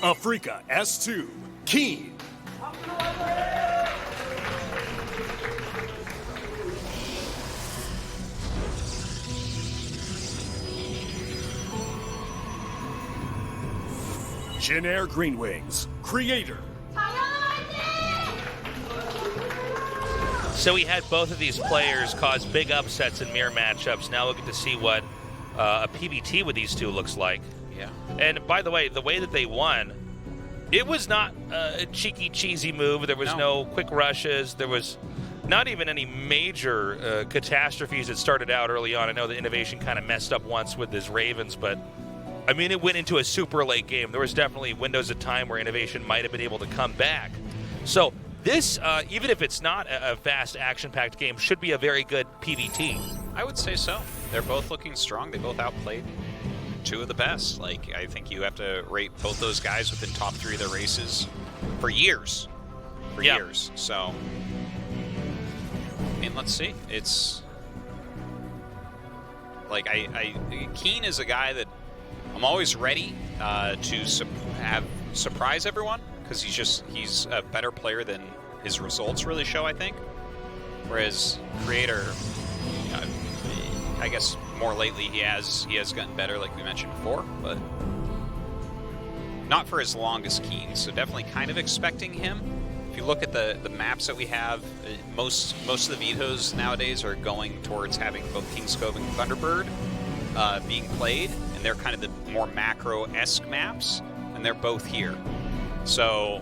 Africa S2, KeeN. Jin Green Wings, creator. So we had both of these players cause big upsets in mirror matchups. Now we'll get to see what a PvT with these two looks like. Yeah. And by the way that they won, it was not a cheeky, cheesy move. There was no quick rushes. There was not even any major catastrophes that started out early on. I know the Innovation kind of messed up once with his Ravens, but I mean, it went into a super late game. There was definitely windows of time where Innovation might have been able to come back. So this, even if it's not a fast, action-packed game, should be a very good PvT. I would say so. They're both looking strong. They both outplayed two of the best. Like, I think you have to rate both those guys within top 3 of their races for years. Years. So, I mean, let's see. It's like KeeN is a guy that I'm always ready to have surprise everyone, because he's a better player than his results really show, I think. Whereas Creator, I guess more lately he has gotten better, like we mentioned before, but not for as long as KeeN. So definitely kind of expecting him. If you look at the maps that we have, most of the vetoes nowadays are going towards having both King's Cove and Thunderbird being played, and they're kind of the more macro-esque maps, and they're both here. So,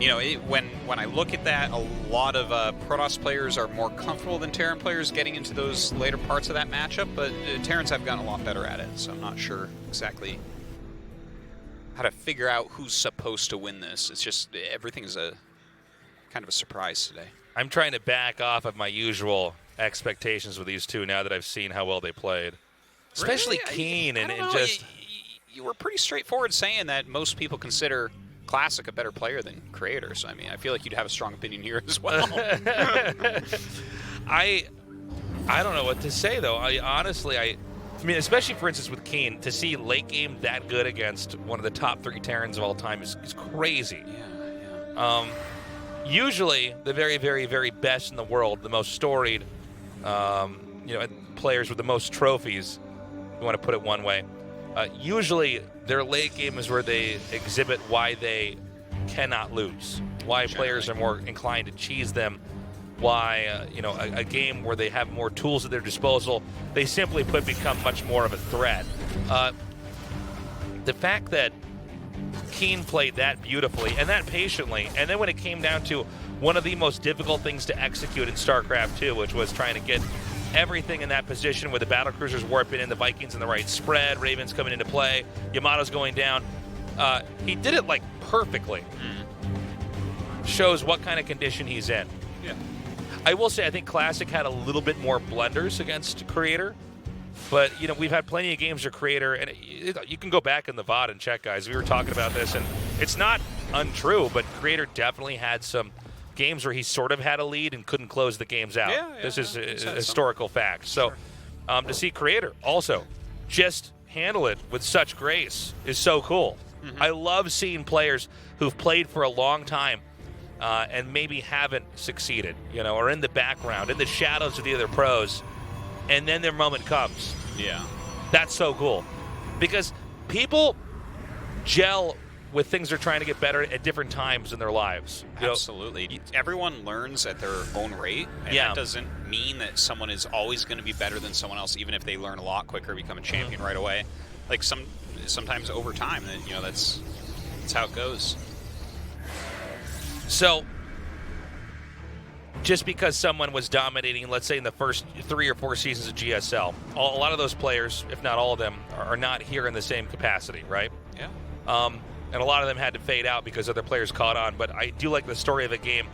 you know, when I look at that, a lot of Protoss players are more comfortable than Terran players getting into those later parts of that matchup, but Terrans have gotten a lot better at it, so I'm not sure exactly how to figure out who's supposed to win this. It's just, everything is a kind of a surprise today. I'm trying to back off of my usual expectations with these two now that I've seen how well they played. Especially really? KeeN and know. just... You were pretty straightforward saying that most people consider Classic a better player than Creator, so I mean, I feel like you'd have a strong opinion here as well. I don't know what to say, though. I mean, especially, for instance, with KeeN, to see late game that good against one of the top 3 Terrans of all time is crazy. Yeah. Usually, the very, very, very best in the world, the most storied, players with the most trophies, if you want to put it one way, usually their late game is where they exhibit why they cannot lose, why players are more inclined to cheese them, why a game where they have more tools at their disposal, they simply put become much more of a threat. The fact that KeeN played that beautifully and that patiently, and then when it came down to one of the most difficult things to execute in StarCraft 2, which was trying to get everything in that position with the battlecruisers warping in, the Vikings in the right spread, Ravens coming into play, Yamato's going down. He did it like perfectly. Shows what kind of condition he's in. Yeah. I will say I think Classic had a little bit more blunders against Creator, but we've had plenty of games where Creator, and you can go back in the VOD and check, guys. We were talking about this, and it's not untrue, but Creator definitely had some games where he sort of had a lead and couldn't close the games out. This is a historical fact. So to see Creator also just handle it with such grace is so cool. I love seeing players who've played for a long time and maybe haven't succeeded, or in the background, in the shadows of the other pros, and then their moment comes. Yeah. That's so cool. Because people gel with things they're trying to get better at different times in their lives. Absolutely. Everyone learns at their own rate, and that doesn't mean that someone is always going to be better than someone else, even if they learn a lot quicker, become a champion right away. Like sometimes over time, that's how it goes. So, just because someone was dominating, let's say in the first 3 or 4 seasons of GSL, a lot of those players, if not all of them, are not here in the same capacity, right? Yeah. And a lot of them had to fade out because other players caught on. But I do like the story of a game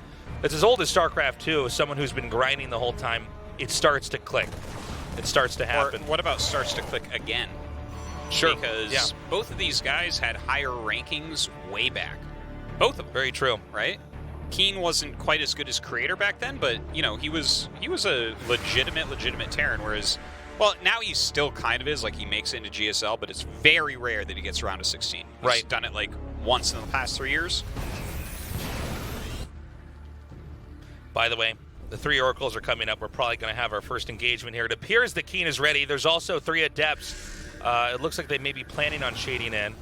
that's as old as StarCraft 2. As someone who's been grinding the whole time, it starts to click. It starts to happen. Or what about starts to click again? Sure. Because both of these guys had higher rankings way back. Both of them. Very true. Right? KeeN wasn't quite as good as Creator back then, but he was a legitimate Terran, whereas Well, now he still kind of is, like he makes it into GSL, but it's very rare that he gets around to 16. He's done it like once in the past 3 years. By the way, the 3 Oracles are coming up. We're probably going to have our first engagement here. It appears that KeeN is ready. There's also 3 Adepts. It looks like they may be planning on shading in.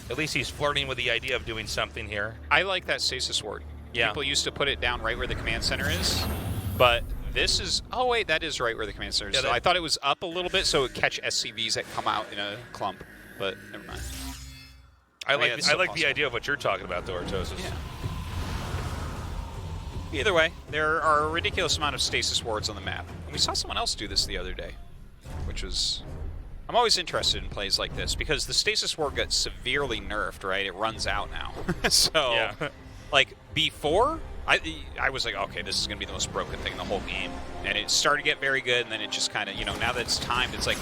At least he's flirting with the idea of doing something here. I like that Stasis Ward. Yeah. People used to put it down right where the command center is, but this is... Oh, wait, that is right where the command center is. Yeah, so I thought it was up a little bit so it would catch SCVs that come out in a clump, but never mind. I like the idea of what you're talking about, though, Artosis. Yeah. Either way, there are a ridiculous amount of Stasis Wards on the map. And we saw someone else do this the other day, which was... I'm always interested in plays like this because the Stasis Ward got severely nerfed, right? It runs out now. So, yeah. Like, before, I was like, okay, this is going to be the most broken thing in the whole game. And it started to get very good, and then it just kind of, you know, now that it's timed, it's like,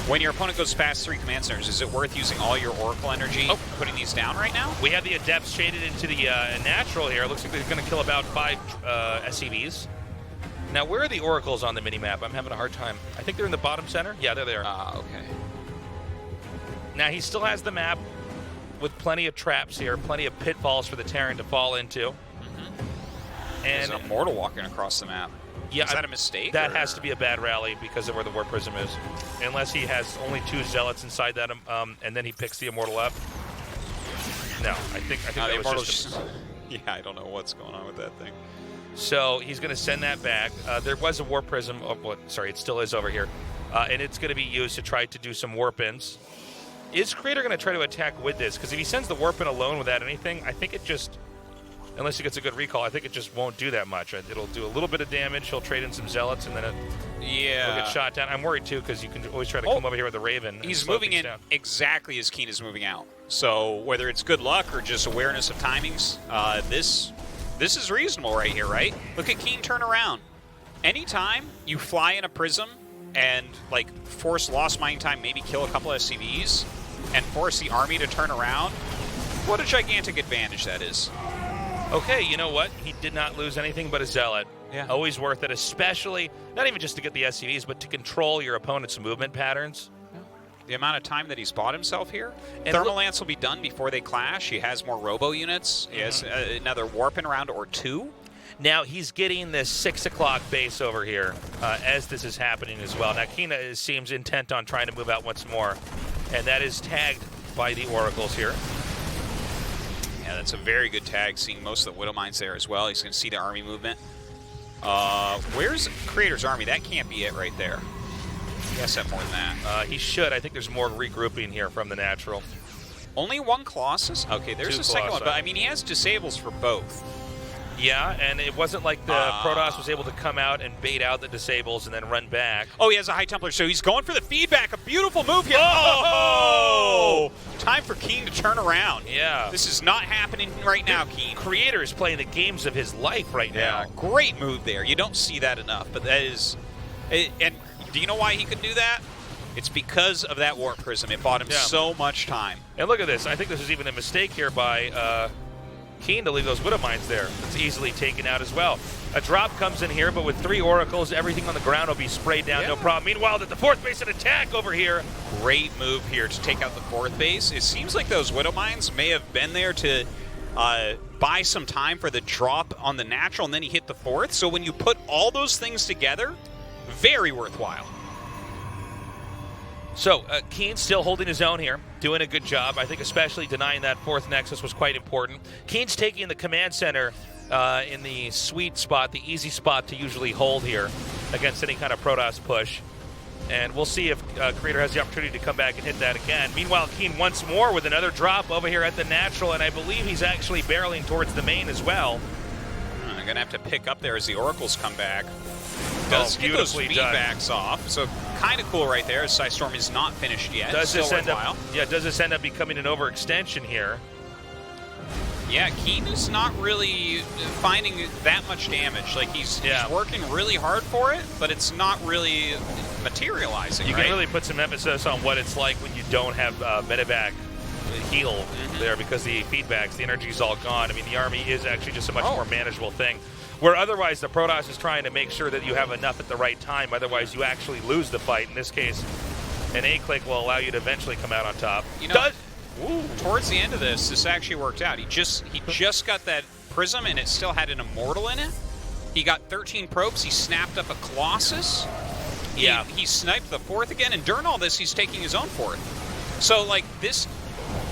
when your opponent goes past 3 command centers, is it worth using all your Oracle energy putting these down right now? We have the Adepts shaded into the natural here. It looks like they're going to kill about 5 SCVs. Now, where are the Oracles on the minimap? I'm having a hard time. I think they're in the bottom center. Yeah, they're there. Okay. Now, he still has the map with plenty of traps here, plenty of pitfalls for the Terran to fall into. Mm-hmm. And there's an Immortal walking across the map. Yeah, is that a mistake? That has to be a bad rally because of where the Warp Prism is. Unless he has only 2 Zealots inside that, and then he picks the Immortal up. No, I think that was just... Yeah, I don't know what's going on with that thing. So he's going to send that back. There was a Warp Prism. Sorry, it still is over here. And it's going to be used to try to do some warp-ins. Is Creator going to try to attack with this? Because if he sends the warp-in alone without anything, I think it just... Unless he gets a good recall, I think it just won't do that much. It'll do a little bit of damage. He'll trade in some Zealots, and then it'll get shot down. I'm worried, too, because you can always try to come over here with a Raven. He's moving in exactly as KeeN is moving out. So whether it's good luck or just awareness of timings, this is reasonable right here, right? Look at KeeN turn around. Anytime you fly in a Prism and, like, force Lost Mining Time, maybe kill a couple of SCVs, and force the army to turn around, what a gigantic advantage that is. Okay, you know what? He did not lose anything but a Zealot. Yeah. Always worth it, especially, not even just to get the SCVs, but to control your opponent's movement patterns. Yeah. The amount of time that he's bought himself here. And Thermal Lance will be done before they clash. He has more Robo units. He has another Warping round or 2. Now, he's getting this 6 o'clock base over here as this is happening as well. Now, KeeN seems intent on trying to move out once more, and that is tagged by the Oracles here. Yeah, that's a very good tag, seeing most of the Widow Mines there as well. He's going to see the army movement. Where's Creator's army? That can't be it right there. He has to have more than that. He should. I think there's more regrouping here from the natural. Only 1 Colossus? Okay, there's 2 a second one. Colossi. But, I mean, he has disables for both. Yeah, and it wasn't like the Protoss was able to come out and bait out the disables and then run back. Oh, he has a High Templar, so he's going for the feedback. A beautiful move here. Oh! Time for KeeN to turn around. Yeah. This is not happening right now, KeeN. Creator is playing the games of his life right now. Great move there. You don't see that enough, but that is... And do you know why he could do that? It's because of that Warp Prism. It bought him so much time. And look at this. I think this is even a mistake here by KeeN to leave those Widow Mines there. It's easily taken out as well. A drop comes in here, but with 3 Oracles, everything on the ground will be sprayed down, no problem. Meanwhile, at the 4th base, an attack over here. Great move here to take out the 4th base. It seems like those Widow Mines may have been there to buy some time for the drop on the natural, and then he hit the 4th. So when you put all those things together, very worthwhile. So, KeeN still holding his own here, doing a good job. I think especially denying that 4th Nexus was quite important. KeeN's taking the command center in the sweet spot, the easy spot to usually hold here against any kind of Protoss push. And we'll see if Creator has the opportunity to come back and hit that again. Meanwhile, KeeN once more with another drop over here at the natural, and I believe he's actually barreling towards the main as well. I'm going to have to pick up there as the Oracles come back. Does get those feedbacks off, so kind of cool right there. Psystorm is not finished yet. Does this end up becoming an overextension here? Yeah, KeeN is not really finding that much damage. Like he's working really hard for it, but it's not really materializing. You can really put some emphasis on what it's like when you don't have medevac heal there, because the feedbacks, the energy's all gone. I mean, the army is actually just a much more manageable thing. Where otherwise the Protoss is trying to make sure that you have enough at the right time. Otherwise, you actually lose the fight. In this case, an A-click will allow you to eventually come out on top. You know, towards the end of this actually worked out. He just got that Prism, and it still had an Immortal in it. He got 13 probes. He snapped up a Colossus. He sniped the 4th again, and during all this, he's taking his own 4th. So, like, this...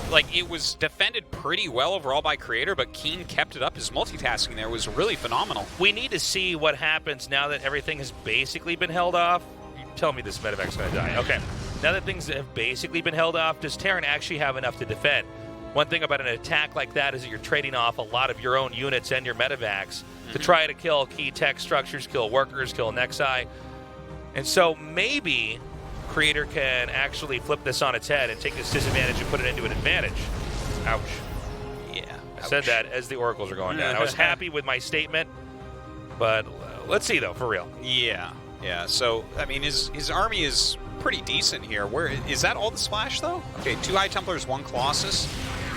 Like, it was defended pretty well overall by Creator, but KeeN kept it up. His multitasking there was really phenomenal. We need to see what happens now that everything has basically been held off. You tell me this medevac's going to die. Okay. Now that things have basically been held off, does Terran actually have enough to defend? One thing about an attack like that is that you're trading off a lot of your own units and your medevacs to try to kill key tech structures, kill workers, kill Nexi. And so maybe Creator can actually flip this on its head and take this disadvantage and put it into an advantage. Ouch. Yeah. I said that as the oracles are going down. I was happy with my statement, but let's see, though, for real. Yeah. Yeah. So, I mean, his army is pretty decent here. Where is that all the splash, though? Okay, 2 High Templars, 1 Colossus.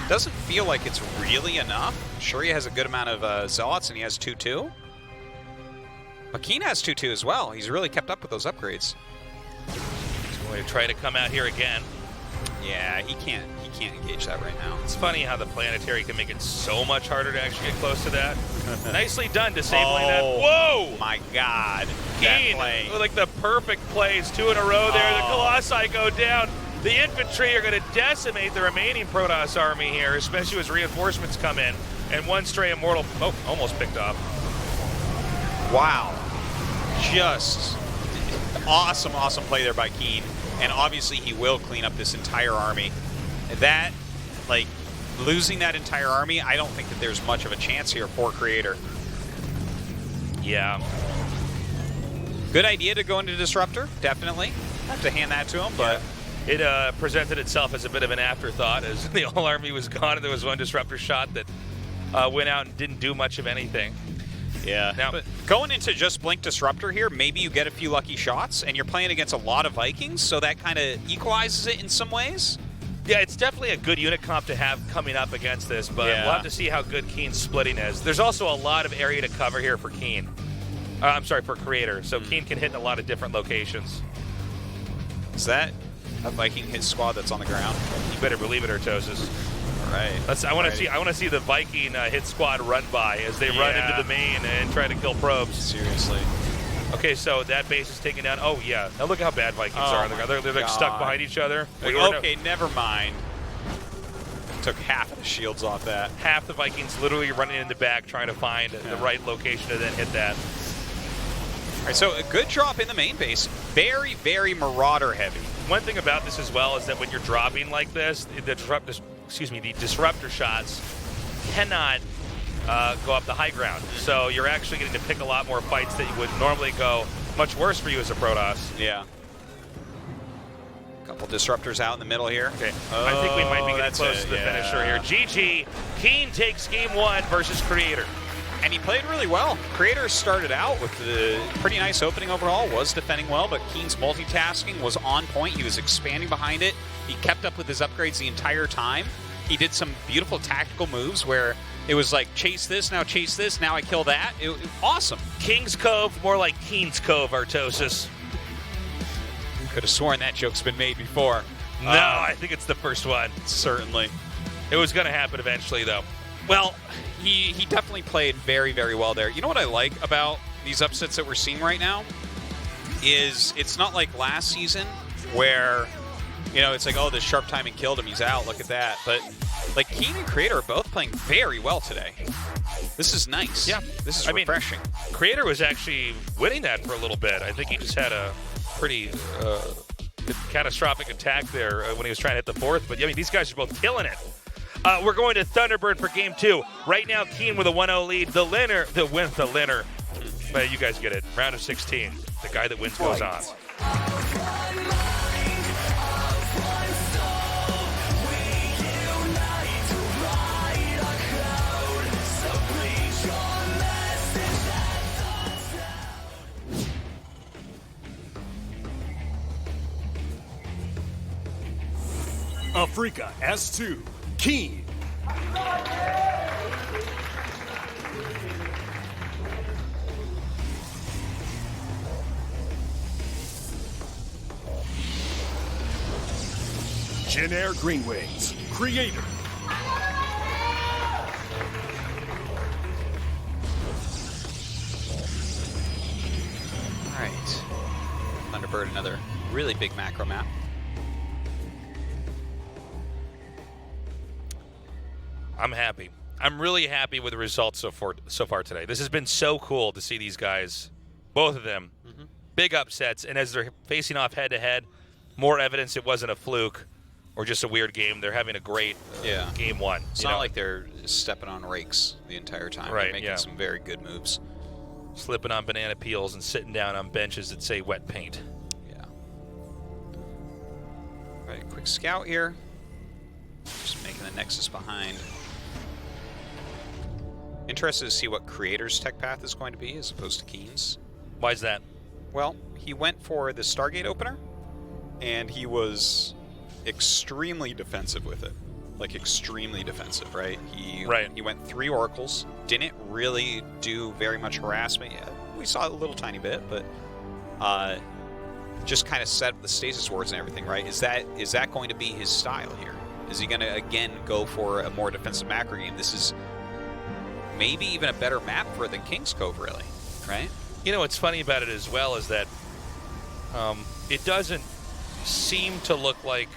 Doesn't feel like it's really enough. Sure, he has a good amount of Zealots, and he has 2-2. But KeeN has 2-2 as well. He's really kept up with those upgrades. He's going to try to come out here again. Yeah, he can't engage that right now. It's funny how the planetary can make it so much harder to actually get close to that. Nicely done disabling that. Whoa! My God. KeeN, like the perfect plays, 2 in a row there. The Colossi go down. The infantry are going to decimate the remaining Protoss army here, especially as reinforcements come in. And 1 stray Immortal, almost picked off. Wow. Just awesome play there by KeeN. And obviously he will clean up this entire army. That, like, losing that entire army, I don't think that there's much of a chance here for Creator. Yeah. Good idea to go into Disruptor, definitely. Have to hand that to him, but... It presented itself as a bit of an afterthought as the whole army was gone and there was 1 Disruptor shot that went out and didn't do much of anything. Yeah. Now, but going into just Blink Disruptor here, maybe you get a few lucky shots, and you're playing against a lot of Vikings, so that kind of equalizes it in some ways. Yeah, it's definitely a good unit comp to have coming up against this, but we'll have to see how good KeeN's splitting is. There's also a lot of area to cover here for KeeN. I'm sorry, for Creator, so KeeN can hit in a lot of different locations. Is that a Viking hit squad that's on the ground? You better believe it, Artosis. All right. I want to see the Viking hit squad run by as they run into the main and try to kill probes. Seriously. Okay, so that base is taken down. Oh yeah, now look how bad Vikings are. They're like stuck behind each other. Like, okay, never mind. Took half of the shields off that. Half the Vikings literally running in the back trying to find the right location to then hit that. All right, so a good drop in the main base. Very, very Marauder heavy. One thing about this as well is that when you're dropping like this, the disruptor shots cannot go up the high ground. So you're actually getting to pick a lot more fights that you would normally go much worse for you as a Protoss. Yeah. Couple disruptors out in the middle here. Okay. I think we might be getting close to the finisher here. GG. KeeN takes game 1 versus Creator. And he played really well. Creator started out with a pretty nice opening overall, was defending well, but KeeN's multitasking was on point. He was expanding behind it. He kept up with his upgrades the entire time. He did some beautiful tactical moves where it was like, chase this, now I kill that. Awesome. King's Cove, more like KeeN's Cove, Artosis. Could have sworn that joke's been made before. No, I think it's the first one. Certainly. It was going to happen eventually, though. Well, he definitely played very, very well there. You know what I like about these upsets that we're seeing right now? Is it's not like last season where, you know, it's like, oh, this sharp timing killed him, he's out, look at that. But, like, KeeN and Creator are both playing very well today. This is nice. Yeah. This is refreshing. Creator was actually winning that for a little bit. I think he just had a pretty catastrophic attack there when he was trying to hit the 4th. But, I mean, these guys are both killing it. We're going to Thunderbird for game 2. Right now, KeeN with a 1-0 lead. The winner. But you guys get it. Round of 16. The guy that wins goes on. Africa S2, KeeN. Jin Air Green Wings, Creator. All right. Thunderbird, another really big macro map. I'm happy. I'm really happy with the results so far today. This has been so cool to see these guys, both of them, big upsets, and as they're facing off head-to-head, more evidence it wasn't a fluke or just a weird game. They're having a great game one. It's not like they're stepping on rakes the entire time. Right, They're making some very good moves. Slipping on banana peels and sitting down on benches that say wet paint. Yeah. All right, quick scout here. Just making the Nexus behind. Interested to see what Creator's tech path is going to be as opposed to KeeN's. Why is that? Well, he went for the Stargate opener, and he was extremely defensive with it. Like, extremely defensive, right? He went 3 Oracles, didn't really do very much harassment. Yeah, we saw a little tiny bit, but just kind of set up the stasis wards and everything, right? Is that going to be his style here? Is he going to, again, go for a more defensive macro game? This is maybe even a better map for than King's Cove, really, right? You know, what's funny about it as well is that it doesn't seem to look like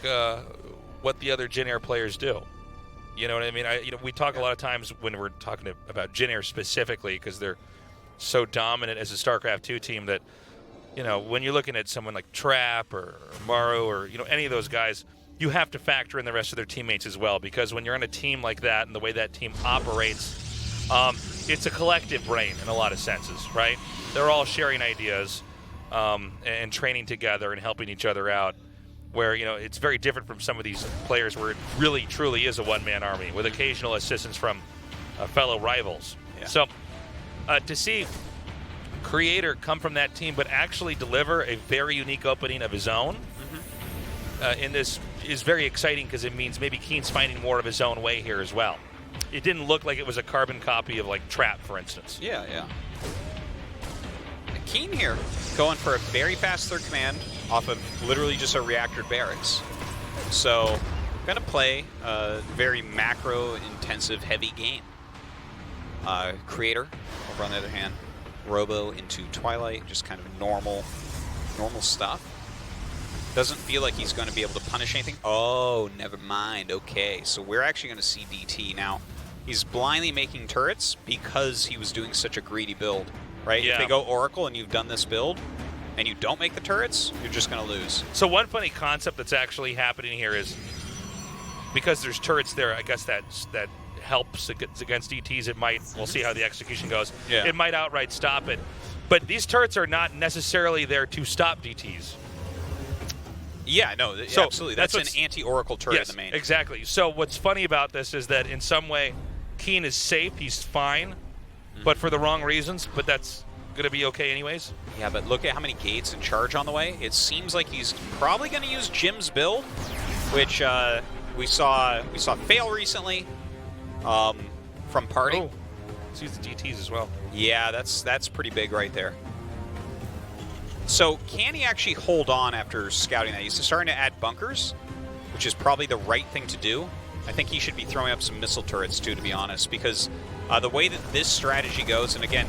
what the other Jin Air players do. You know what I mean? We talk a lot of times when we're talking about Jin Air specifically because they're so dominant as a StarCraft 2 team that, you know, when you're looking at someone like Trap or Maru or, you know, any of those guys, you have to factor in the rest of their teammates as well because when you're on a team like that and the way that team operates, it's a collective brain in a lot of senses, right? They're all sharing ideas and training together and helping each other out where, you know, it's very different from some of these players where it really, truly is a one-man army with occasional assistance from fellow rivals. Yeah. So to see Creator come from that team but actually deliver a very unique opening of his own in this is very exciting because it means maybe KeeN's finding more of his own way here as well. It didn't look like it was a carbon copy of, like, Trap, for instance. Yeah. And KeeN here, going for a very fast third command off of literally just a reactor barracks. So, going to play a very macro-intensive, heavy game. Creator, over on the other hand, Robo into Twilight, just kind of normal stuff. Doesn't feel like he's going to be able to punish anything. Oh, never mind. Okay, so we're actually going to see DT. Now, he's blindly making turrets because he was doing such a greedy build, right? Yeah. If they go Oracle and you've done this build and you don't make the turrets, you're just going to lose. So one funny concept that's actually happening here is because there's turrets there, I guess that helps against DTs. It might, we'll see how the execution goes. Yeah. It might outright stop it. But these turrets are not necessarily there to stop DTs. Yeah, no, so absolutely. That's an anti-Oracle turret yes, in the main. Exactly. So what's funny about this is that in some way, KeeN is safe, he's fine, but for the wrong reasons, but that's going to be okay anyways. Yeah, but look at how many gates and charge on the way. It seems like he's probably going to use Jim's build, which we saw fail recently from Party. Oh, let's use the DTs as well. Yeah, that's pretty big right there. So can he actually hold on after scouting that? He's starting to add bunkers, which is probably the right thing to do. I think he should be throwing up some missile turrets too, to be honest, because the way that this strategy goes, and again,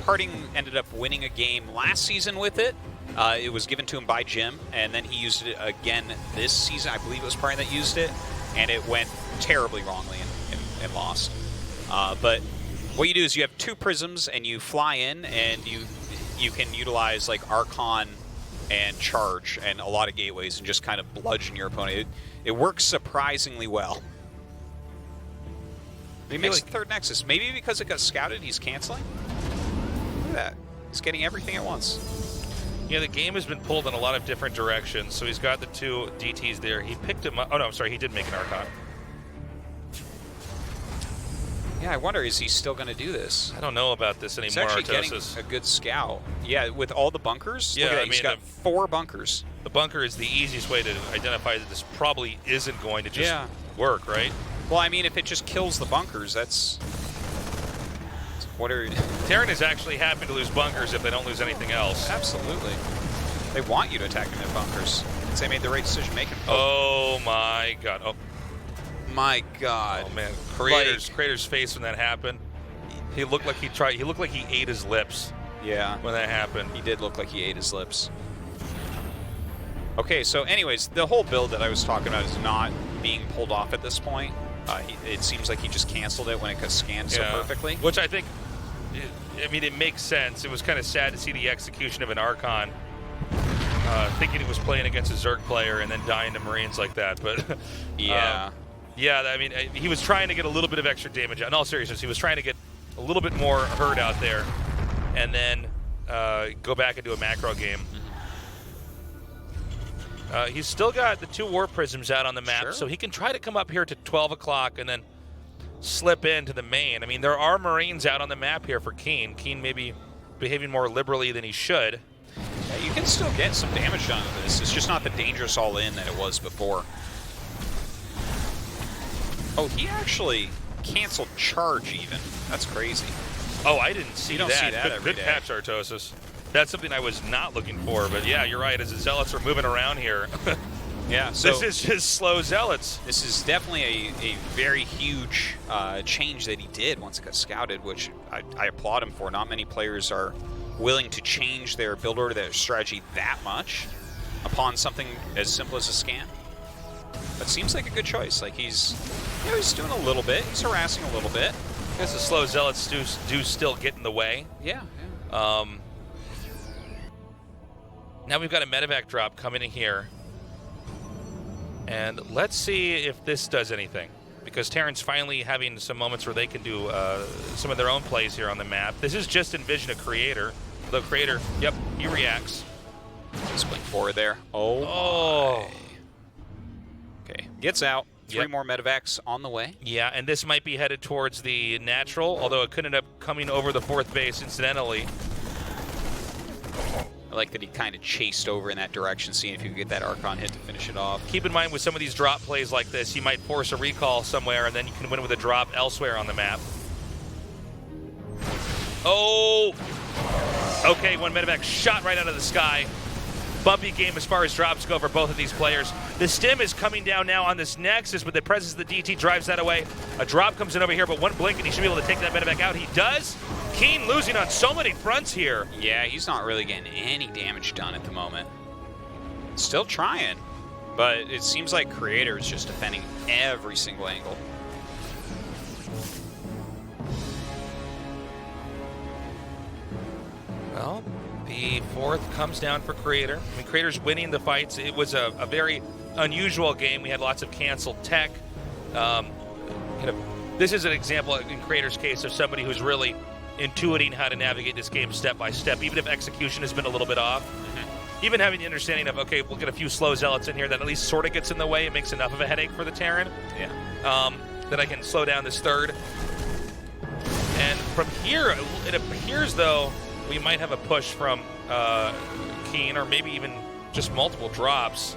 Parting ended up winning a game last season with it. It was given to him by Jim, and then he used it again this season. I believe it was Parting that used it, and it went terribly wrongly and lost. But what you do is you have 2 prisms, and you fly in, and you can utilize like Archon and Charge and a lot of gateways and just kind of bludgeon your opponent. It works surprisingly well. He makes the third Nexus. Maybe because it got scouted, he's canceling? Look at that. He's getting everything at once. Yeah, the game has been pulled in a lot of different directions, so he's got the 2 DTs there. He picked him up. Oh, no, I'm sorry. He did make an Archon. Yeah, I wonder, is he still going to do this? I don't know about this anymore, He's actually getting Artosis. a good scout. Yeah, with all the bunkers. Yeah, Look at that. I He's mean, got 4 bunkers. The bunker is the easiest way to identify that this probably isn't going to just work, right? Well, I mean, if it just kills the bunkers, that's... What are... Terran is actually happy to lose bunkers if they don't lose anything else. Absolutely. They want you to attack them in bunkers. They made the right decision making. Oh my god. Oh my god. Oh man. Creator's face when that happened. He looked like he ate his lips. Yeah. When that happened. He did look like he ate his lips. Okay, so anyways, the whole build that I was talking about is not being pulled off at this point. It seems like he just canceled it when it got scanned so perfectly. Which I think, I mean, it makes sense. It was kind of sad to see the execution of an Archon, thinking he was playing against a Zerg player and then dying to Marines like that. But yeah. Yeah, I mean, he was trying to get a little bit of extra damage. In all seriousness, he was trying to get a little bit more hurt out there and then go back into a macro game. He's still got the 2 War Prisms out on the map, so he can try to come up here to 12 o'clock and then slip into the main. I mean, there are Marines out on the map here for KeeN. KeeN may be behaving more liberally than he should. Yeah, you can still get some damage done with this. It's just not the dangerous all-in that it was before. Oh, he actually canceled charge even. That's crazy. Oh, I didn't see that. You don't see that every good day. catch, Artosis. That's something I was not looking for, but yeah, you're right. As the Zealots are moving around here, yeah, so this is just slow Zealots. This is definitely a very huge change that he did once it got scouted, which I applaud him for. Not many players are willing to change their build order, their strategy that much upon something as simple as a scan. But seems like a good choice. Like he's doing a little bit. He's harassing a little bit. I guess the slow Zealots do still get in the way. Yeah. Now we've got a medevac drop coming in here. And let's see if this does anything. Because Terran's finally having some moments where they can do some of their own plays here on the map. This is just Envision a Creator. The Creator, yep, he reacts. Just blink forward there. Oh. Okay, gets out. 3 more medevacs on the way. Yeah, and this might be headed towards the natural, although it could end up coming over the 4th base incidentally. I like that he kind of chased over in that direction, seeing if he could get that Archon hit to finish it off. Keep in mind with some of these drop plays like this, you might force a recall somewhere, and then you can win with a drop elsewhere on the map. Oh! Okay, 1 medevac shot right out of the sky. Bumpy game as far as drops go for both of these players. The stim is coming down now on this Nexus, but the presence of the DT drives that away. A drop comes in over here, but 1 blink and he should be able to take that medevac out. He does. KeeN losing on so many fronts here. Yeah, he's not really getting any damage done at the moment. Still trying, but it seems like Creator is just defending every single angle. Well, the 4th comes down for Creator. I mean, Creator's winning the fights. It was a very unusual game. We had lots of canceled tech. This is an example in Creator's case of somebody who's really intuiting how to navigate this game step by step, even if execution has been a little bit off. Even having the understanding of, okay, we'll get a few slow Zealots in here that at least sort of gets in the way. It makes enough of a headache for the Terran. Yeah. That I can slow down this 3rd. And from here, it appears, though, we might have a push from KeeN, or maybe even just multiple drops.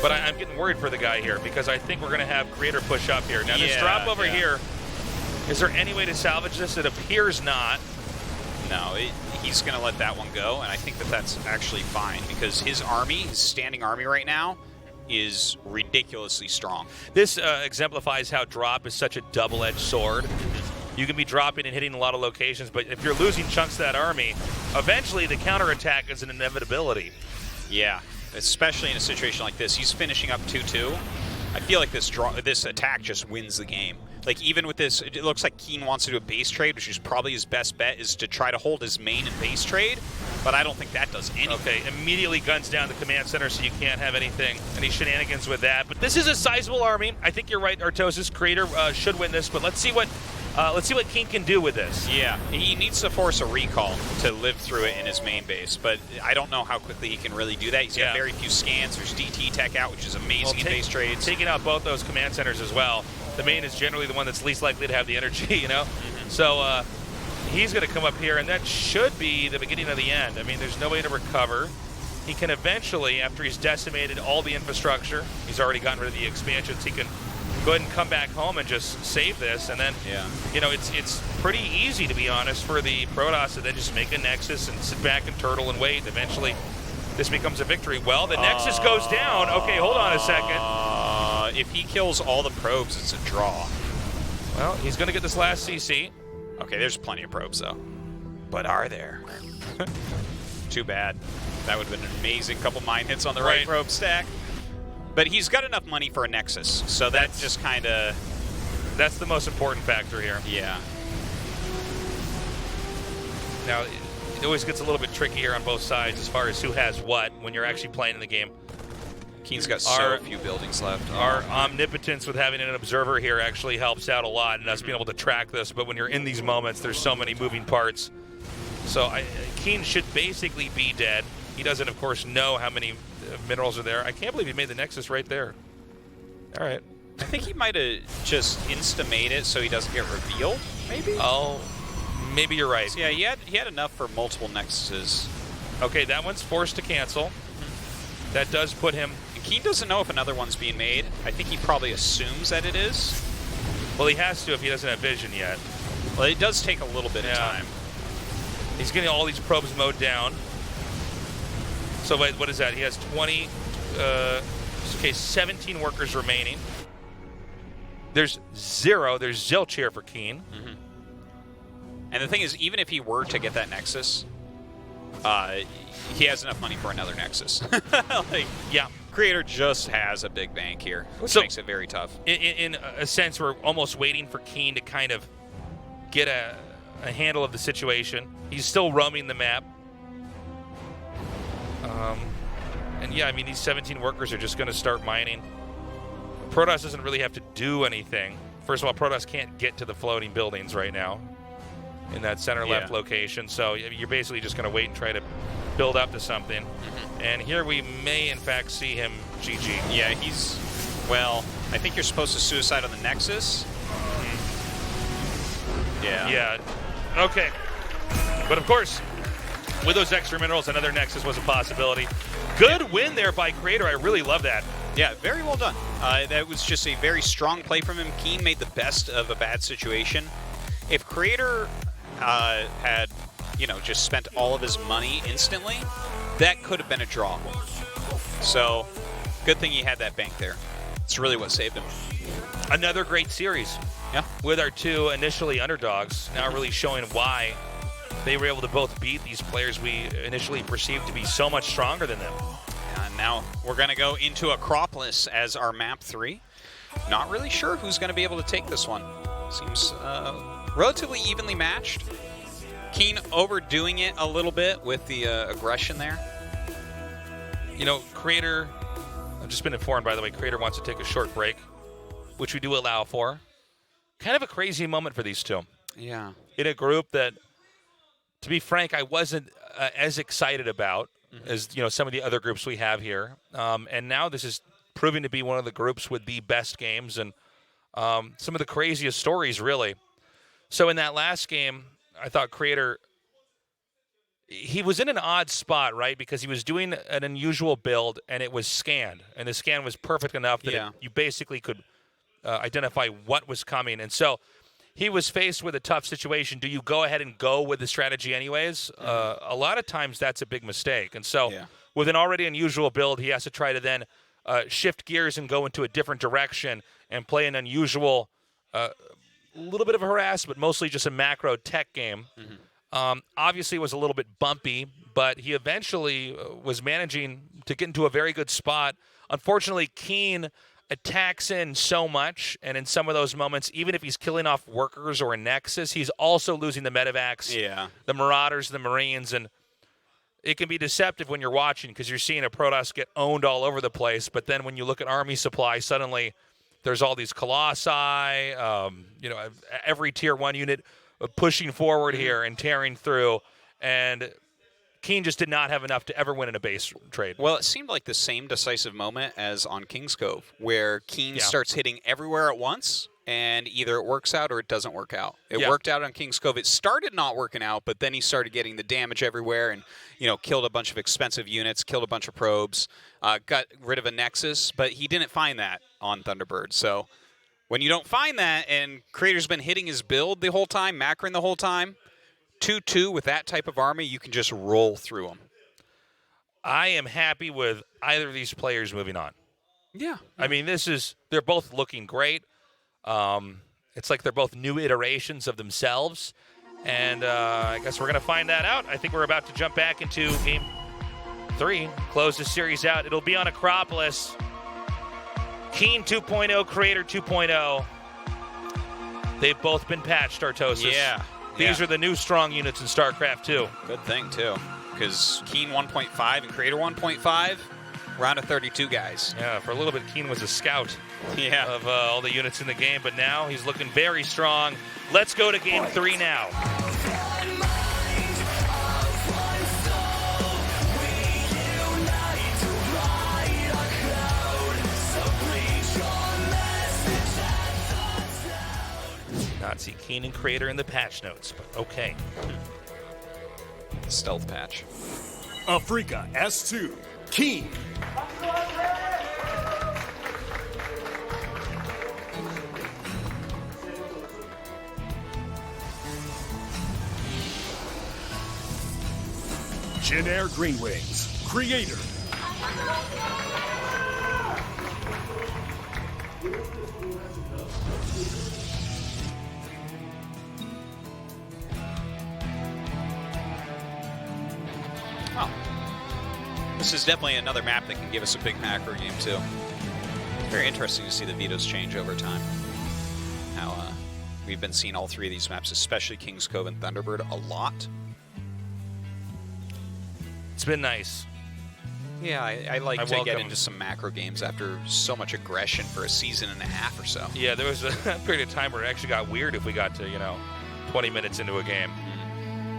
But I'm getting worried for the guy here, because I think we're going to have Creator push up here. Now, this drop over here, is there any way to salvage this? It appears not. No, he's going to let that one go, and I think that that's actually fine, because his army, his standing army right now, is ridiculously strong. This exemplifies how drop is such a double-edged sword. You can be dropping and hitting a lot of locations, but if you're losing chunks of that army, eventually the counterattack is an inevitability. Yeah, especially in a situation like this. He's finishing up 2-2. I feel like this attack just wins the game. Like, even with this, it looks like KeeN wants to do a base trade, which is probably his best bet, is to try to hold his main and base trade, but I don't think that does anything. Okay, immediately guns down the command center, so you can't have any shenanigans with that. But this is a sizable army. I think you're right, Artosis. Creator should win this, but let's see what KeeN can do with this. Yeah, he needs to force a recall to live through it in his main base, but I don't know how quickly he can really do that. He's got very few scans. There's DT tech out, which is amazing in base trades. Taking out both those command centers as well. The main is generally the one that's least likely to have the energy, you know? So he's going to come up here, and that should be the beginning of the end. I mean, there's no way to recover. He can eventually, after he's decimated all the infrastructure, he's already gotten rid of the expansions, he can go ahead and come back home and just save this. And then, you know, it's pretty easy, to be honest, for the Protoss to then just make a Nexus and sit back and turtle and wait. Eventually, this becomes a victory. Well, the Nexus goes down. Okay, hold on a second. If he kills all the probes, it's a draw. Well, he's going to get this last CC. Okay, there's plenty of probes, though. But are there? Too bad. That would have been an amazing couple mine hits on the right probe stack. But he's got enough money for a Nexus, so that's just kind of... That's the most important factor here. Yeah. Now, it always gets a little bit tricky here on both sides as far as who has what when you're actually playing in the game. KeeN's got so few buildings left. Our omnipotence with having an observer here actually helps out a lot, and us being able to track this. But when you're in these moments, there's so many moving parts. So KeeN should basically be dead. He doesn't, of course, know how many minerals are there. I can't believe he made the Nexus right there. All right. I think he might have just insta-made it so he doesn't get revealed, maybe? Oh, maybe you're right. So yeah, he had enough for multiple Nexuses. Okay, that one's forced to cancel. That does put him... KeeN doesn't know if another one's being made. I think he probably assumes that it is. Well, he has to if he doesn't have vision yet. Well, it does take a little bit of time. He's getting all these probes mowed down. So wait, what is that? He has 20... okay, 17 workers remaining. There's zilch here for KeeN. And the thing is, even if he were to get that Nexus, he has enough money for another Nexus. Yeah. Creator just has a big bank here, which makes it very tough. In a sense, we're almost waiting for KeeN to kind of get a handle of the situation. He's still roaming the map. And yeah, I mean, these 17 workers are just going to start mining. Protoss doesn't really have to do anything. First of all, Protoss can't get to the floating buildings right now in that center left location. So you're basically just going to wait and try to build up to something. And here we may, in fact, see him GG. Yeah, he's... Well, I think you're supposed to suicide on the Nexus. Yeah. Yeah. Okay. But of course, with those extra minerals, another Nexus was a possibility. Good win there by Creator. I really love that. Yeah, very well done. That was just a very strong play from him. KeeN made the best of a bad situation. If Creator had, just spent all of his money instantly, that could have been a draw. So, good thing he had that bank there. It's really what saved him. Another great series. Yeah. With our two initially underdogs, now really showing why they were able to both beat these players we initially perceived to be so much stronger than them. And now we're going to go into Acropolis as our map 3. Not really sure who's going to be able to take this one. Seems relatively evenly matched. KeeN overdoing it a little bit with the aggression there. Creator, I've just been informed, by the way, Creator wants to take a short break, which we do allow for. Kind of a crazy moment for these two. Yeah. In a group that, to be frank, I wasn't as excited about as some of the other groups we have here. And now this is proving to be one of the groups with the best games and some of the craziest stories, really. So in that last game, I thought Creator, he was in an odd spot, right? Because he was doing an unusual build, and it was scanned. And the scan was perfect enough that you basically could identify what was coming. And so he was faced with a tough situation. Do you go ahead and go with the strategy anyways? A lot of times that's a big mistake. And so with an already unusual build, he has to try to then shift gears and go into a different direction and play an unusual, little bit of a harass, but mostly just a macro tech game. Obviously, it was a little bit bumpy, but he eventually was managing to get into a very good spot. Unfortunately, KeeN attacks in so much, and in some of those moments, even if he's killing off workers or a Nexus, he's also losing the medevacs, the Marauders, the Marines, and it can be deceptive when you're watching because you're seeing a Protoss get owned all over the place, but then when you look at army supply, suddenly there's all these Colossi, every Tier 1 unit pushing forward here and tearing through, and KeeN just did not have enough to ever win in a base trade. Well, it seemed like the same decisive moment as on King's Cove, where KeeN starts hitting everywhere at once, and either it works out or it doesn't work out. It worked out on King's Cove. It started not working out, but then he started getting the damage everywhere and, killed a bunch of expensive units, killed a bunch of probes, got rid of a Nexus, but he didn't find that on Thunderbird. So when you don't find that, and Creator's been hitting his build the whole time, macroing the whole time, 2-2 with that type of army, you can just roll through them. I am happy with either of these players moving on. Yeah. I mean, they're both looking great. It's like they're both new iterations of themselves. And I guess we're going to find that out. I think we're about to jump back into Game 3, close the series out. It'll be on Acropolis. KeeN 2.0, Creator 2.0. They've both been patched, Artosis. Yeah. These are the new strong units in StarCraft 2. Good thing, too. Because KeeN 1.5 and Creator 1.5, round of 32 guys. Yeah, for a little bit, KeeN was a scout of Yeah. all the units in the game, but now he's looking very strong. Let's go to Game 3 now. Not see KeeN and Creator in the patch notes, but okay. Stealth patch. Africa S2, KeeN. Jin Air Green Wings, Creator. Oh. This is definitely another map that can give us a big macro game, too. It's very interesting to see the vetoes change over time. How we've been seeing all three of these maps, especially King's Cove and Thunderbird, a lot. It's been nice. Yeah, I like I to get welcome- into some macro games after so much aggression for a season and a half or so. Yeah, there was a period of time where it actually got weird if we got to, 20 minutes into a game.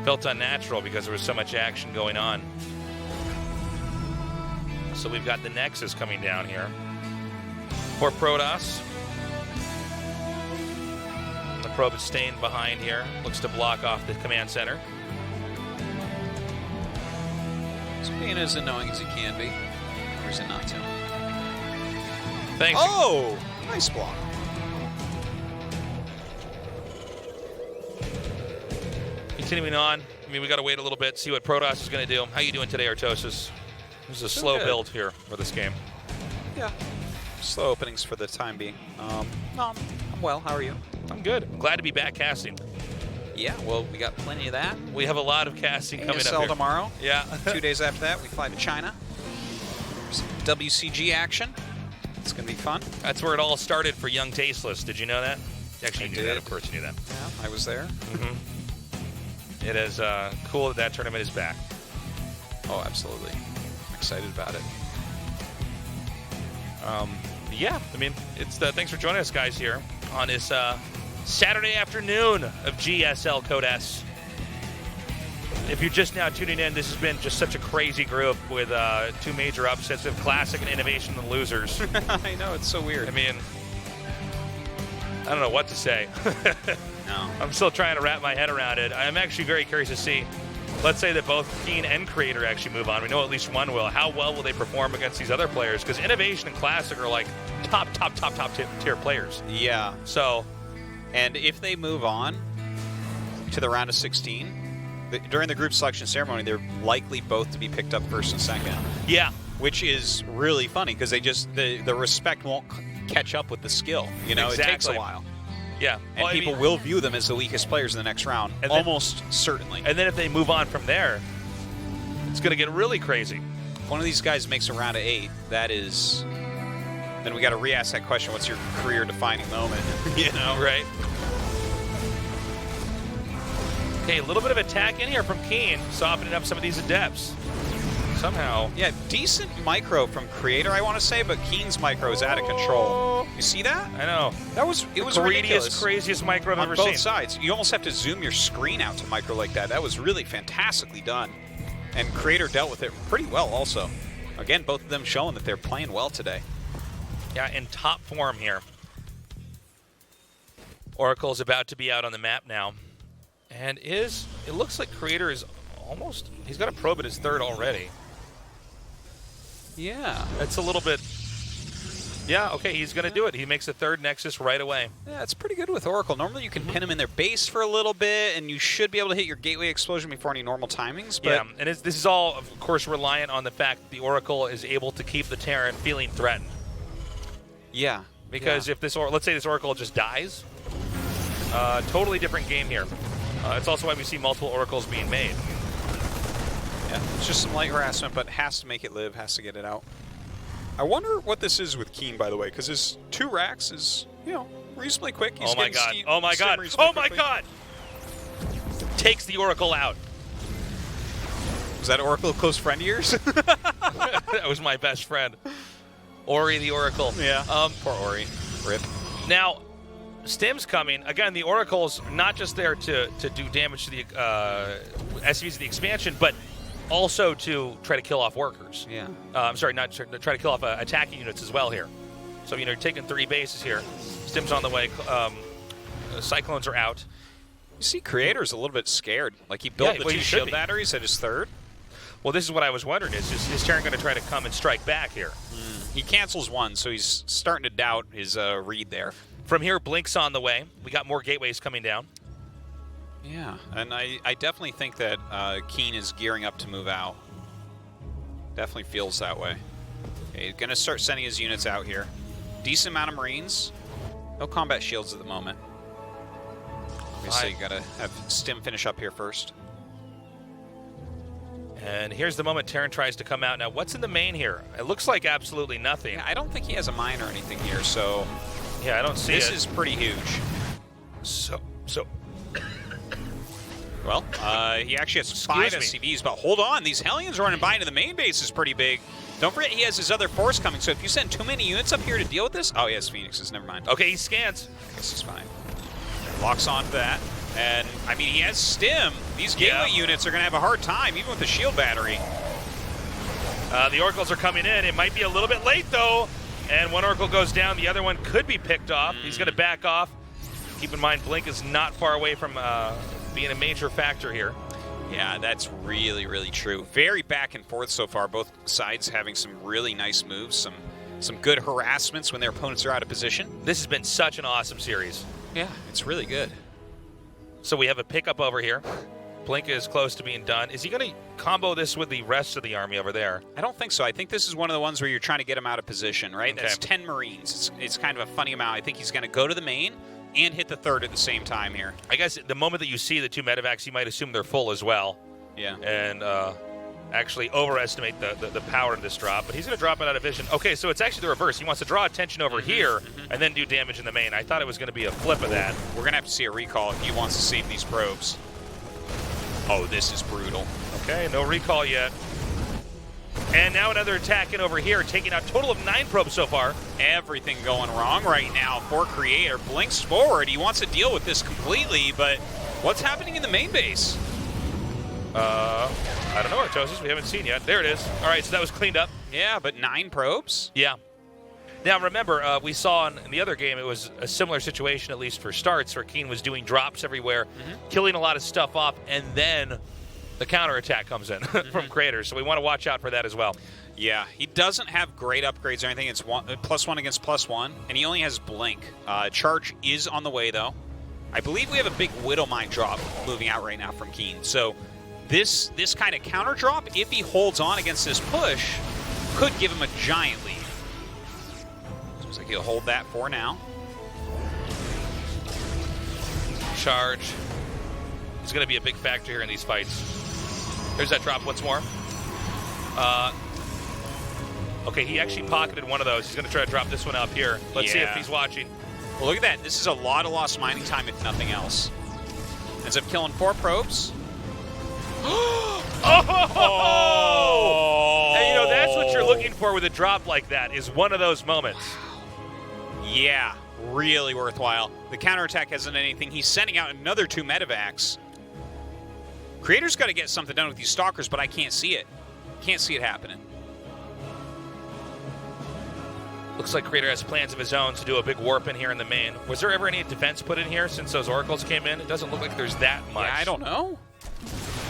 Felt unnatural because there was so much action going on. So we've got the Nexus coming down here. For Protoss. The probe is staying behind here. Looks to block off the command center. So being as annoying as he can be, or is it not to? Thanks. Oh! Nice block. Continuing on. I mean, we got to wait a little bit, see what Protoss is going to do. How you doing today, Artosis? This is a slow good. build here for this game. Yeah. Slow openings for the time being. No, I'm well. How are you? I'm good. Glad to be back casting. Yeah, well, we got plenty of that. We have a lot of casting coming up GSL here. tomorrow. Yeah. 2 days after that, we fly to China. Some WCG action. It's going to be fun. That's where it all started for Young Tasteless. Did you know that? Actually, I you knew that. did. Of course, you knew that. Yeah, I was there. It is cool that that tournament is back. Oh, absolutely. I'm excited about it. Yeah, I mean, it's thanks for joining us, guys, here on this Saturday afternoon of GSL Code S. If you're just now tuning in, this has been just such a crazy group with two major upsets of Classic and Innovation and losers. I know, it's so weird. I mean, I don't know what to say. No. I'm still trying to wrap my head around it. I'm actually very curious to see, let's say that both KeeN and Creator actually move on. We know at least one will. How well will they perform against these other players? Because Innovation and Classic are like top tier players. Yeah. So, And if they move on to the round of 16, during the group selection ceremony, they're likely both to be picked up first and second. yeah. Which is really funny because they just the respect won't catch up with the skill. You know, It takes a Exactly. while. Yeah. And Well, I people mean, will view them as the weakest players in the next round, And then- almost certainly. And then if they move on from there, it's going to get really crazy. If one of these guys makes a round of 8, that is... Then we got to re-ask that question, what's your career-defining moment? You know? Right. Okay, a little bit of attack in here from KeeN, softening up some of these adepts. Somehow. Yeah, decent micro from Creator, I want to say, but KeeN's micro is out of control. You see that? I know. It was Greediest, ridiculous. craziest micro I've On ever both seen. sides. You almost have to zoom your screen out to micro like that. That was really fantastically done. And Creator dealt with it pretty well also. Again, both of them showing that they're playing well today. Yeah, in top form here. Oracle's about to be out on the map now. And it looks like Creator is almost, he's got a probe at his third already. Yeah. That's a little bit Yeah, okay, he's going to do it. He makes a third Nexus right away. Yeah, it's pretty good with Oracle. Normally you can pin them in their base for a little bit, and you should be able to hit your gateway explosion before any normal timings. But Yeah, and this is all, of course, reliant on the fact that the Oracle is able to keep the Terran feeling threatened. yeah. Because if this, let's say this Oracle just dies, totally different game here. It's also why we see multiple Oracles being made. Yeah, it's just some light harassment, but has to make it live, has to get it out. I wonder what this is with KeeN, by the way, because his 2 racks is, you know, reasonably quick. He's Oh my god, getting oh my stim god, reasonably oh my quickly. god! Takes the Oracle out. Was that Oracle a close friend of yours? That was my best friend. Ori the Oracle. Yeah. Poor Ori. Rip. Now, Stim's coming. Again, the Oracle's not just there to do damage to the SCVs of the expansion, but also to try to kill off workers. Yeah. I'm sorry, not to try to kill off attacking units as well here. So, you know, you're taking 3 bases here. Stim's on the way. Cyclones are out. You see, Creator's a little bit scared. Like, he built the well, 2 he should shield be. batteries at his 3rd. Well, this is what I was wondering. Is Terran going to try to come and strike back here? He cancels 1, so he's starting to doubt his read there. From here, Blink's on the way. We got more gateways coming down. Yeah, and I definitely think that KeeN is gearing up to move out. Definitely feels that way. Okay, he's going to start sending his units out here. Decent amount of Marines. No combat shields at the moment. Obviously, you got to have Stim finish up here first. And here's the moment Terran tries to come out. Now, what's in the main here? It looks like absolutely nothing. Yeah, I don't think he has a mine or anything here, so Yeah, I don't see this it. is pretty huge. So. Well, he actually has 5 Excuse me. SCVs, but hold on. These Hellions running by into the main base is pretty big. Don't forget he has his other force coming, so if you send too many units up here to deal with this... Oh, he has Phoenixes. Never mind. Okay, he scans. I guess he's fine. Locks onto that. And, I mean, he has Stim. These gateway units are going to have a hard time, even with the shield battery. The Oracles are coming in. It might be a little bit late, though. And one Oracle goes down. The other one could be picked off. He's going to back off. Keep in mind, Blink is not far away from being a major factor here. Yeah, that's really, really true. Very back and forth so far. Both sides having some really nice moves, some good harassments when their opponents are out of position. This has been such an awesome series. Yeah, it's really good. So we have a pickup over here. Blink is close to being done. Is he going to combo this with the rest of the army over there? I don't think so. I think this is one of the ones where you're trying to get him out of position, right? Okay. That's 10 Marines. It's kind of a funny amount. I think he's going to go to the main and hit the 3rd at the same time here. I guess the moment that you see the 2 medevacs, you might assume they're full as well. Yeah. And actually overestimate the power of this drop. But he's going to drop it out of vision. Okay, so it's actually the reverse. He wants to draw attention over here and then do damage in the main. I thought it was going to be a flip of that. We're going to have to see a recall if he wants to save these probes. Oh, this is brutal. Okay, no recall yet. And now another attack in over here, taking out a total of 9 probes so far. Everything going wrong right now for Creator. Blinks forward. He wants to deal with this completely, but what's happening in the main base? I don't know, Artosis. We haven't seen yet. There it is. All right, so that was cleaned up. Yeah, but 9 probes? Yeah. Now, remember, we saw in the other game, it was a similar situation, at least for starts, where KeeN was doing drops everywhere, killing a lot of stuff off, and then the counterattack comes in from Creator. So we want to watch out for that as well. Yeah, he doesn't have great upgrades or anything. It's +1 against +1, and he only has Blink. Charge is on the way, though. I believe we have a big Widow Mine drop moving out right now from KeeN. So this kind of counter drop, if he holds on against this push, could give him a giant lead. Looks like he'll hold that for now. Charge is going to be a big factor here in these fights. There's that drop once more. Okay, he actually pocketed one of those. He's going to try to drop this one up here. Let's see if he's watching. Well, look at that. This is a lot of lost mining time, if nothing else. Ends up killing 4 probes. Oh! And, you know, that's what you're looking for with a drop like that, is one of those moments. Yeah, really worthwhile. The counterattack hasn't done anything. He's sending out another 2 medevacs. Creator's got to get something done with these stalkers, but I can't see it. Can't see it happening. Looks like Creator has plans of his own to do a big warp in here in the main. Was there ever any defense put in here since those Oracles came in? It doesn't look like there's that much. Yeah, I don't know.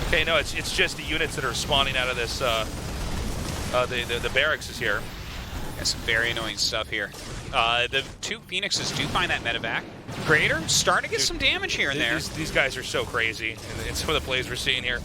Okay, no, it's just the units that are spawning out of this, the barracks is here. That's some very annoying stuff here. The two Phoenixes do find that medevac. Creator starting to get some damage here and there. These guys are so crazy in some of the plays we're seeing here.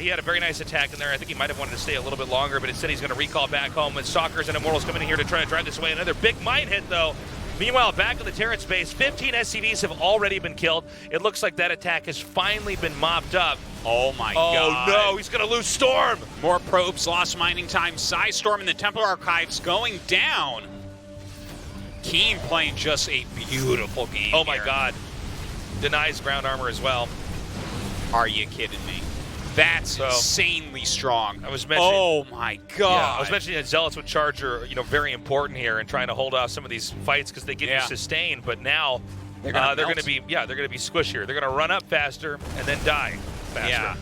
He had a very nice attack in there. I think he might have wanted to stay a little bit longer, but instead he's going to recall back home. And Stalkers and Immortals coming in here to try to drive this away. Another big mine hit, though. Meanwhile, back in the turret space, 15 SCVs have already been killed. It looks like that attack has finally been mopped up. Oh my god. Oh no, he's going to lose Storm. More probes, lost mining time. Storm in the Templar Archives going down. KeeN playing just a beautiful game. Oh my here. god. Denies ground armor as well. Are you kidding me? That's insanely strong. I was mentioning. Oh my god. Yeah, I was mentioning that Zealots with Charge are, very important here and trying to hold off some of these fights because they give you sustain. But now they're going to be squishier. They're going to run up faster and then die faster.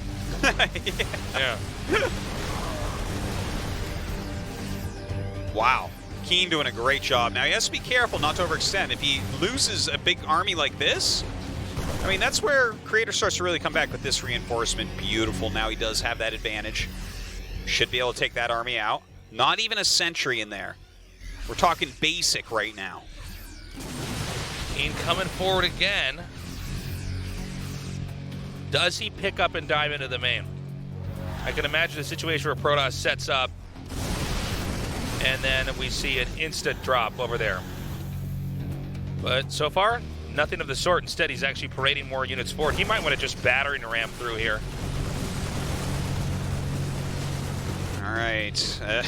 Yeah. Wow. KeeN doing a great job. Now he has to be careful not to overextend. If he loses a big army like this, I mean, that's where Creator starts to really come back with this reinforcement. Beautiful. Now he does have that advantage. Should be able to take that army out. Not even a sentry in there. We're talking basic right now. KeeN coming forward again. Does he pick up and dive into the main? I can imagine a situation where Protoss sets up and then we see an instant drop over there. But so far, nothing of the sort. Instead, he's actually parading more units forward. He might want to just battering ram through here. All right.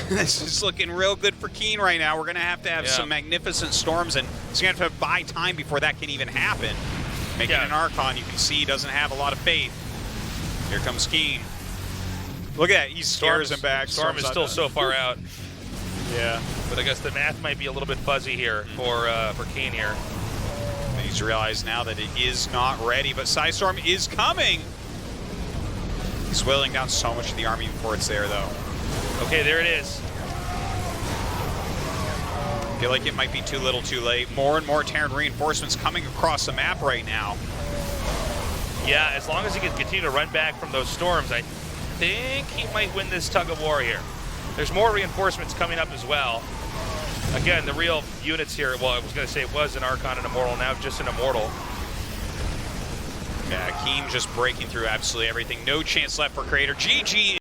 This is looking real good for KeeN right now. We're going to have some magnificent storms, and he's going to have to buy time before that can even happen. Making an Archon, you can see he doesn't have a lot of faith. Here comes KeeN. Look at that. He scares him back. Storm is still so far out. Yeah. But I guess the math might be a little bit fuzzy here for KeeN here. He's realized now that it is not ready, but Storm is coming. He's whittling down so much of the army before it's there, though. Okay, there it is. I feel like it might be too little too late. More and more Terran reinforcements coming across the map right now. Yeah, as long as he can continue to run back from those storms, I think he might win this tug of war here. There's more reinforcements coming up as well. Again, the real units here, well, I was going to say it was an Archon and Immortal, now just an Immortal. Yeah, KeeN just breaking through absolutely everything. No chance left for Creator. GG.